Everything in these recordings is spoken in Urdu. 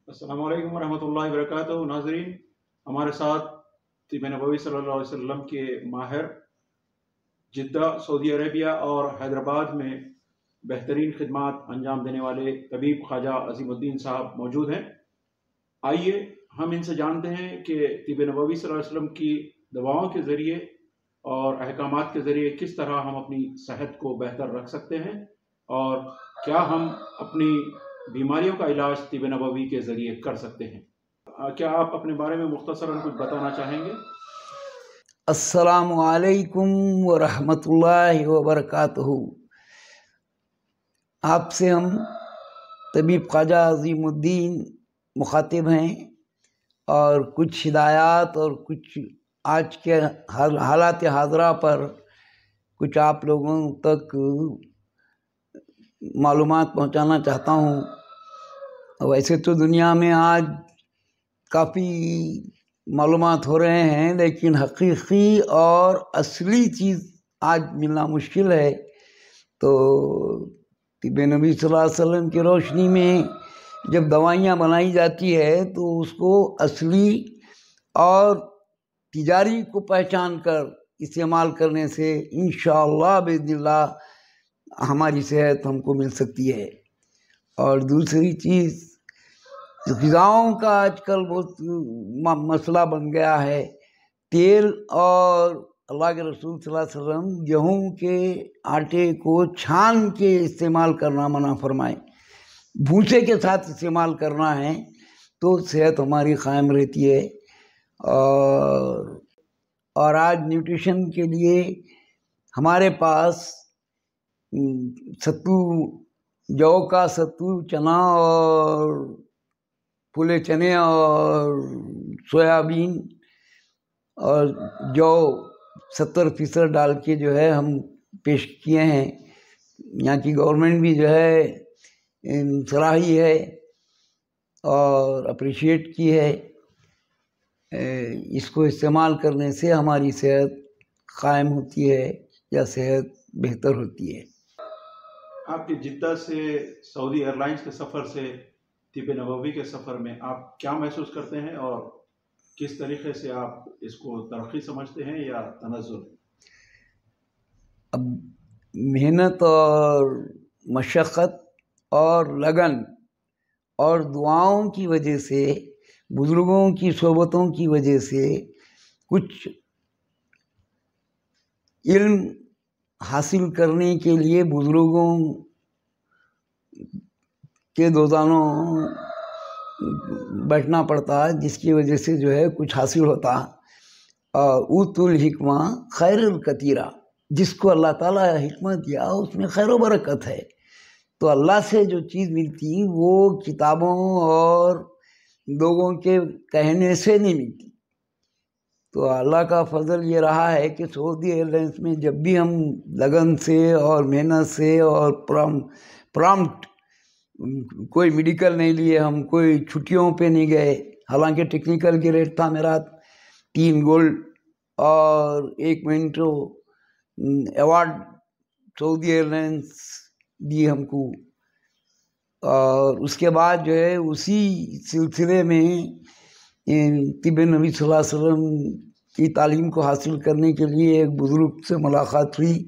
السلام علیکم ورحمۃ اللہ وبرکاتہ ناظرین، ہمارے ساتھ طب نبوی صلی اللہ علیہ وسلم کے ماہر جدہ سعودی عربیہ اور حیدرآباد میں بہترین خدمات انجام دینے والے طبیب خواجہ عظیم الدین صاحب موجود ہیں۔ آئیے ہم ان سے جانتے ہیں کہ طب نبوی صلی اللہ علیہ وسلم کی دواؤں کے ذریعے اور احکامات کے ذریعے کس طرح ہم اپنی صحت کو بہتر رکھ سکتے ہیں، اور کیا ہم اپنی بیماریوں کا علاج طب نبوی کے ذریعے کر سکتے ہیں۔ کیا آپ اپنے بارے میں مختصراً کچھ بتانا چاہیں گے؟ السلام علیکم ورحمۃ اللہ وبرکاتہ۔ آپ سے ہم طبیب خواجہ عظیم الدین مخاطب ہیں، اور کچھ ہدایات اور کچھ آج کے حالات حاضرہ پر کچھ آپ لوگوں تک معلومات پہنچانا چاہتا ہوں۔ ویسے تو دنیا میں آج کافی معلومات ہو رہے ہیں، لیکن حقیقی اور اصلی چیز آج ملنا مشکل ہے۔ تو طب نبی صلی اللہ علیہ وسلم کی روشنی میں جب دوائیاں بنائی جاتی ہے تو اس کو اصلی اور تجاری کو پہچان کر استعمال کرنے سے انشاءاللہ باذن اللہ ہماری صحت ہم کو مل سکتی ہے۔ اور دوسری چیز، غذاؤں کا آج کل بہت مسئلہ بن گیا ہے۔ تیل اور اللہ کے رسول صلی اللہ علیہ وسلم گیہوں کے آٹے کو چھان کے استعمال کرنا منع فرمائے، بھوسے کے ساتھ استعمال کرنا ہے تو صحت ہماری قائم رہتی ہے۔ اور آج نیوٹریشن کے لیے ہمارے پاس ستو، جو کا ستو، چنا اور پھولے چنے اور سویابین اور جو 70% ڈال کے جو ہے ہم پیش کیے ہیں۔ یہاں کی گورنمنٹ بھی جو ہے سراہی ہے اور اپریشیٹ کی ہے۔ اس کو استعمال کرنے سے ہماری صحت قائم ہوتی ہے یا صحت بہتر ہوتی ہے۔ آپ کے جدہ سے سعودی ایئرلائنس کے سفر سے طب نبوی کے سفر میں آپ کیا محسوس کرتے ہیں، اور کس طریقے سے آپ اس کو ترقی سمجھتے ہیں یا تنزل؟ اب محنت اور مشقت اور لگن اور دعاؤں کی وجہ سے، بزرگوں کی صحبتوں کی وجہ سے کچھ علم حاصل کرنے کے لیے بزرگوں کے دوزانوں بیٹھنا پڑتا، جس کی وجہ سے جو ہے کچھ حاصل ہوتا۔ اوت الحکمہ خیر الکثیرہ، جس کو اللہ تعالیٰ حکمت دیا اس میں خیر و برکت ہے۔ تو اللہ سے جو چیز ملتی وہ کتابوں اور لوگوں کے کہنے سے نہیں ملتی۔ تو اللہ کا فضل یہ رہا ہے کہ سعودی ایئرلائنس میں جب بھی ہم لگن سے اور محنت سے اور پرامپٹ، کوئی میڈیکل نہیں لیے، ہم کوئی چھٹیوں پہ نہیں گئے، حالانکہ ٹیکنیکل گریڈ تھا میرا 3 گولڈ اور 1 منٹو ایوارڈ سعودی ایئرلائنس دی ہم کو۔ اور اس کے بعد جو ہے اسی سلسلے میں طب نبی صلی اللہ علیہ وسلم کی تعلیم کو حاصل کرنے کے لیے ایک بزرگ سے ملاقات ہوئی،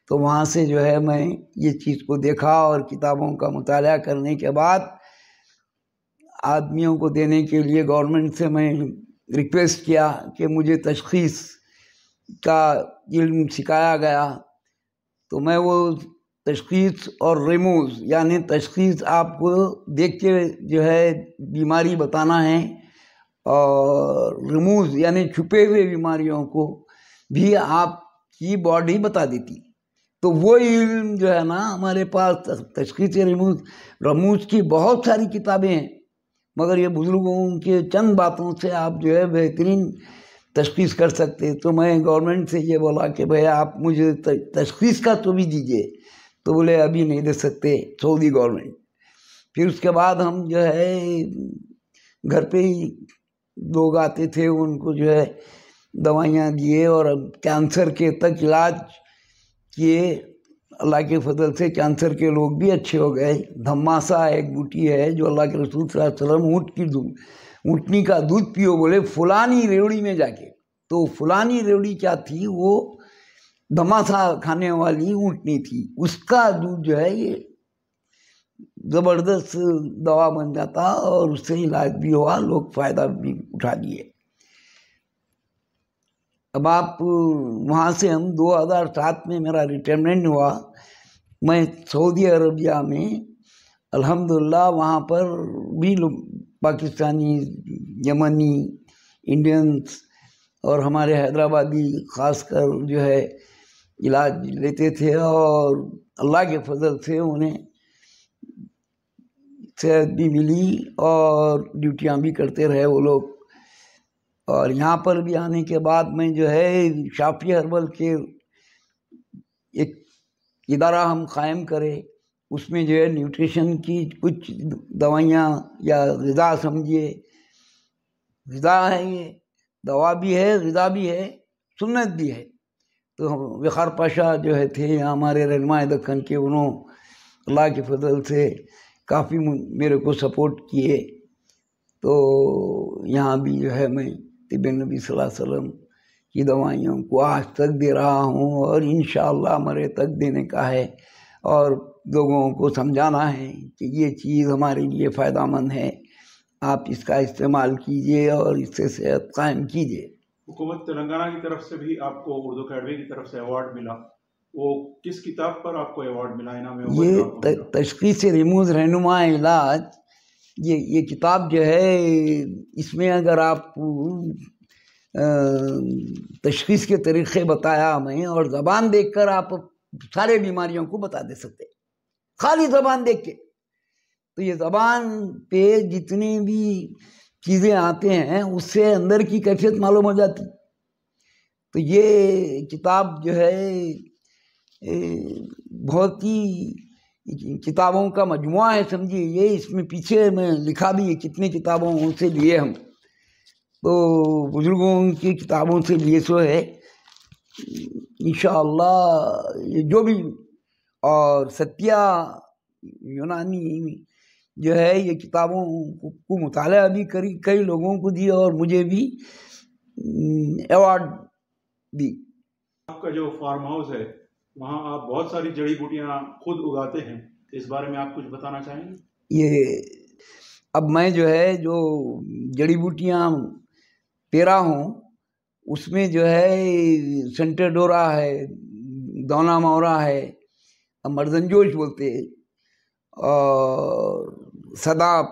تو وہاں سے جو ہے میں یہ چیز کو دیکھا، اور کتابوں کا مطالعہ کرنے کے بعد آدمیوں کو دینے کے لیے گورنمنٹ سے میں ریکویسٹ کیا کہ مجھے تشخیص کا علم سکھایا گیا۔ تو میں وہ تشخیص اور ریموز، یعنی تشخیص آپ کو دیکھ کے جو ہے بیماری بتانا ہے، اور ریموز یعنی چھپے ہوئے بیماریوں کو بھی آپ کی باڈی بتا دیتی۔ تو وہ علم جو ہے نا ہمارے پاس، تشخیص رموز کی بہت ساری کتابیں ہیں، مگر یہ بزرگوں کے چند باتوں سے آپ جو ہے بہترین تشخیص کر سکتے۔ تو میں گورنمنٹ سے یہ بولا کہ بھئی آپ مجھے تشخیص کا تو بھی دیجئے، تو بولے ابھی نہیں دے سکتے سعودی گورنمنٹ۔ پھر اس کے بعد ہم جو ہے گھر پہ ہی لوگ آتے تھے، ان کو جو ہے دوائیاں دیے، اور کینسر کے تک علاج کیے، اللہ کے فضل سے کینسر کے لوگ بھی اچھے ہو گئے. دھماسا ایک بوٹی ہے جو اللہ کے رسول صلی اللہ علیہ وسلم اونٹنی کا دودھ پیو بولے فلانی ریوڑی میں جا کے. تو فلانی ریوڑی کیا تھی؟ وہ دھماسا کھانے والی اونٹنی تھی. اس کا دودھ جو ہے یہ زبردست دوا بن جاتا اور اس سے علاج بھی ہوا, لوگ فائدہ بھی اٹھا لیے. اب آپ وہاں سے ہم 2007 میں میرا ریٹائرمنٹ ہوا. میں سعودی عربیہ میں الحمدللہ وہاں پر بھی لوگ پاکستانی, یمنی, انڈینس اور ہمارے حیدرآبادی خاص کر جو ہے علاج لیتے تھے, اور اللہ کے فضل سے انہیں صحت بھی ملی اور ڈیوٹیاں بھی کرتے رہے وہ لوگ. اور یہاں پر بھی آنے کے بعد میں جو ہے شافی ہربل کے ایک ادارہ ہم قائم کرے. اس میں جو ہے نیوٹریشن کی کچھ دوائیاں یا غذا سمجھیے, غذا ہے, یہ دوا بھی ہے, غذا بھی ہے, سنت بھی ہے. تو وقار پاشا جو ہے تھے ہمارے رہنمائے دکن کے, انہوں اللہ کے فضل سے کافی میرے کو سپورٹ کیے. تو یہاں بھی جو ہے میں طب نبی صلی اللہ علیہ وسلم کی دوائیوں کو آج تک دے رہا ہوں, اور انشاءاللہ مرے تک دینے کا ہے, اور لوگوں کو سمجھانا ہے کہ یہ چیز ہمارے لیے فائدہ مند ہے, آپ اس کا استعمال کیجئے اور اس سے صحت قائم کیجئے. حکومت تلنگانہ کی طرف سے بھی آپ کو اردو اکیڈمی کی طرف سے ایوارڈ ملا, وہ کس کتاب پر آپ کو ایوارڈ ملا؟ انعام یہ تشخیص رموز رہنما علاج, یہ کتاب جو ہے اس میں اگر آپ تشخیص کے طریقے بتایا میں, اور زبان دیکھ کر آپ سارے بیماریوں کو بتا دے سکتے, خالی زبان دیکھ کے. تو یہ زبان پہ جتنی بھی چیزیں آتے ہیں اس سے اندر کی کیفیت معلوم ہو جاتی. تو یہ کتاب جو ہے بہت ہی کتابوں کا مجموعہ ہے سمجھیے. یہ اس میں پیچھے میں لکھا بھی ہے کتنی کتابوں سے لیے ہم, تو بزرگوں کی کتابوں سے لیے سو ہے انشاءاللہ یہ جو بھی. اور ستیہ یونانی جو ہے یہ کتابوں کو مطالعہ بھی کئی لوگوں کو دی, اور مجھے بھی ایوارڈ دی. آپ کا جو فارم ہاؤس ہے وہاں آپ بہت ساری جڑی بوٹیاں خود اگاتے ہیں, اس بارے میں آپ کچھ بتانا چاہیں گے؟ یہ اب میں جو ہے جو جڑی بوٹیاں پیرا ہوں اس میں جو ہے سنٹر-ڈورا ہے, دونا مورا ہے, مردنجوش بولتے, اور صداپ,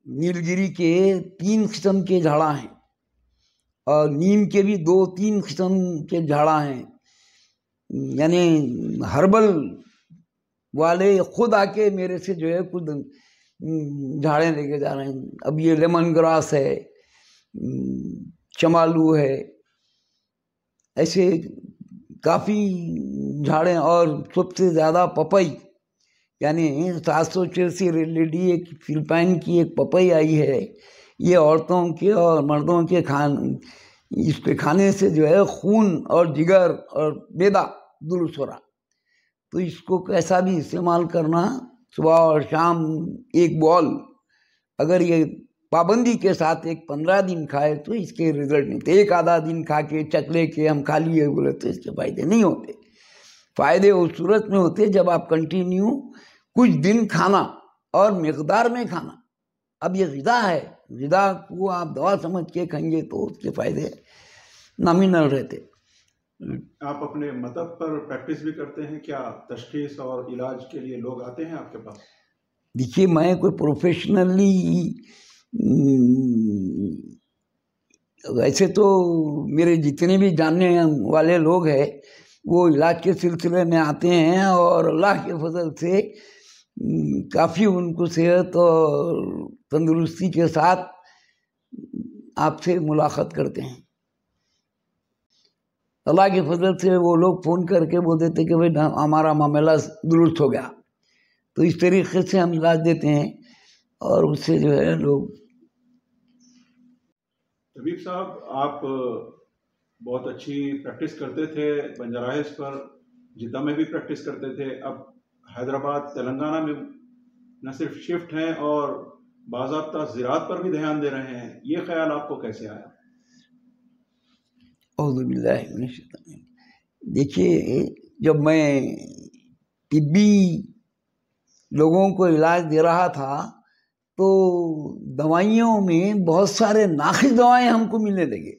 نیلگری کے 3 قسم کے جھاڑا ہیں, اور نیم کے بھی 2-3 قسم کے جھاڑا ہیں. یعنی ہربل والے خود آ کے میرے سے جو ہے خود جھاڑیں لے کے جا رہے ہیں. اب یہ لیمن گراس ہے, چمالو ہے, ایسے کافی جھاڑیں. اور سب سے زیادہ پپئی, یعنی 786 لیڈی ایک فلپائن کی ایک پپئی آئی ہے, یہ عورتوں کے اور مردوں کے اس کے کھانے سے جو ہے خون اور جگر اور معدہ درست ہو رہا. تو اس کو کیسا بھی استعمال کرنا, صبح اور شام ایک بال, اگر یہ پابندی کے ساتھ 15 دن کھائے تو اس کے رزلٹ نہیں تھے. ایک آدھا دن کھا کے چکلے کے ہم کھا لیے بولے تو اس کے فائدے نہیں ہوتے. فائدے اس صورت میں ہوتے جب آپ کنٹینیو کچھ دن کھانا اور مقدار میں کھانا. اب یہ غذا ہے, غذا کو آپ دوا سمجھ کے کھائیں گے تو اس کے فائدے نامینل رہتے. آپ اپنے مذہب پر پریکٹس بھی کرتے ہیں کیا؟ تشخیص اور علاج کے لیے لوگ آتے ہیں آپ کے پاس؟ دیکھیے میں کوئی پروفیشنلی, ویسے تو میرے جتنے بھی جاننے والے لوگ ہیں وہ علاج کے سلسلے میں آتے ہیں, اور اللہ کے فضل سے کافی ان کو صحت اور تندرستی کے ساتھ آپ سے ملاقات کرتے ہیں. اللہ کے فضل سے وہ لوگ فون کر کے بول دیتے کہ بھائی ہمارا معاملہ درست ہو گیا. تو اس طریقے سے ہم علاج دیتے ہیں, اور اس سے جو ہے لوگ. طبیب صاحب آپ بہت اچھی پریکٹس کرتے تھے بنجارہ ہلز پر, جدہ میں بھی پریکٹس کرتے تھے، اب حیدرآباد تلنگانہ میں نہ صرف شفٹ ہیں اور باضابطہ زراعت پر بھی دھیان دے رہے ہیں. یہ خیال آپ کو کیسے آیا؟ اعوذ باللہ من الشیطان. دیکھیے، جب میں طبی لوگوں کو علاج دے رہا تھا تو دوائیوں میں بہت سارے ناقص دوائیں ہم کو ملنے لگے.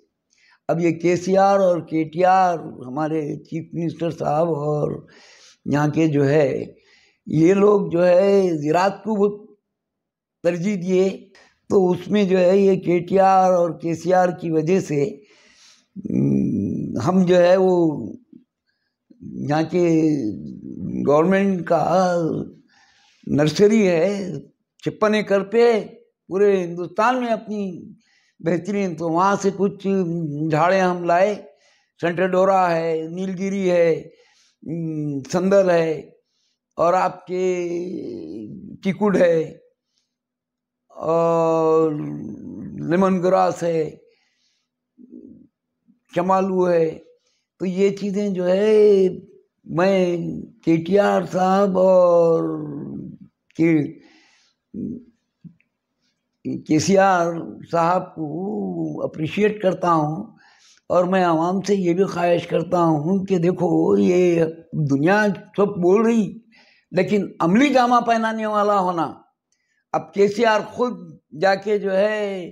اب یہ KCR اور KTR ہمارے چیف منسٹر صاحب اور یہاں کے جو ہے یہ لوگ جو ہے زراعت کو بہت ترجیح دیے، تو اس میں جو ہے یہ KTR اور KCR کی وجہ سے ہم جو ہے وہ یہاں کے گورنمنٹ کا نرسری ہے 56 ایکڑ پہ پورے ہندوستان میں اپنی بہترین، تو وہاں سے کچھ جھاڑیں ہم لائے. سنٹرڈورا ہے، نیل گیری ہے، سندل ہے، اور آپ کے چیکوڈ ہے، اور لیمن گراس ہے، چمالو ہے. تو یہ چیزیں جو ہے میں KTR صاحب اور KCR صاحب کو اپریشیٹ کرتا ہوں. اور میں عوام سے یہ بھی خواہش کرتا ہوں کہ دیکھو، یہ دنیا سب بول رہی لیکن عملی جامہ پہنانے والا ہونا. اب KCR خود جا کے جو ہے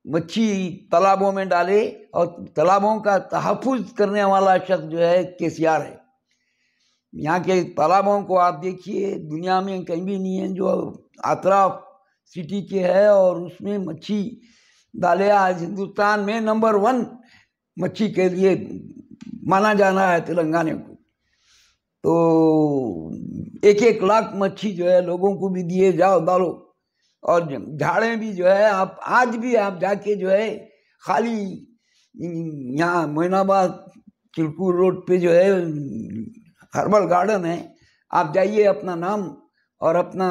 مچھی تالابوں میں ڈالے، اور تالابوں کا تحفظ کرنے والا شخص جو ہے KCR ہے. یہاں کے تالابوں کو آپ دیکھیے، دنیا میں کہیں بھی نہیں ہے جو اطراف سٹی کے ہے، اور اس میں مچھی ڈالے. آج ہندوستان میں نمبر 1 مچھی کے لیے مانا جانا ہے تلنگانہ کو. تو 1 لاکھ مچھی جو ہے لوگوں کو بھی دیے جاؤ ڈالو. اور جھاڑیں بھی جو ہے آپ آج بھی آپ جا کے جو ہے خالی یہاں معین آباد چلکور روڈ پہ جو ہے ہربل گارڈن ہے، آپ جائیے، اپنا نام اور اپنا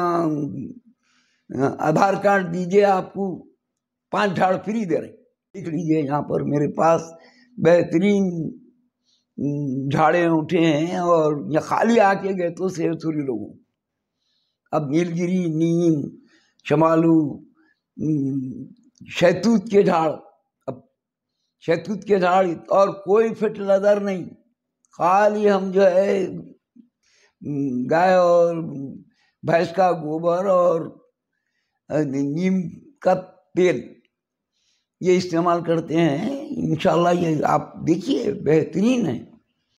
آدھار کارڈ دیجیے، آپ کو 5 جھاڑ فری دے رہے. لکھ لیجیے، یہاں پر میرے پاس بہترین جھاڑے اٹھے ہیں، اور یہ خالی آ کے گئے تو سے تھوڑی لوگوں. اب نیل گیری، نیم، شمالو، شہتوت کے جھاڑ، اب شہتوت کے جھاڑ اور کوئی فرٹیلائزر نہیں، خالی ہم جو ہے گائے اور بھینس کا گوبر اور نیم کا تیل یہ استعمال کرتے ہیں. انشاءاللہ یہ آپ دیکھیے بہترین ہے.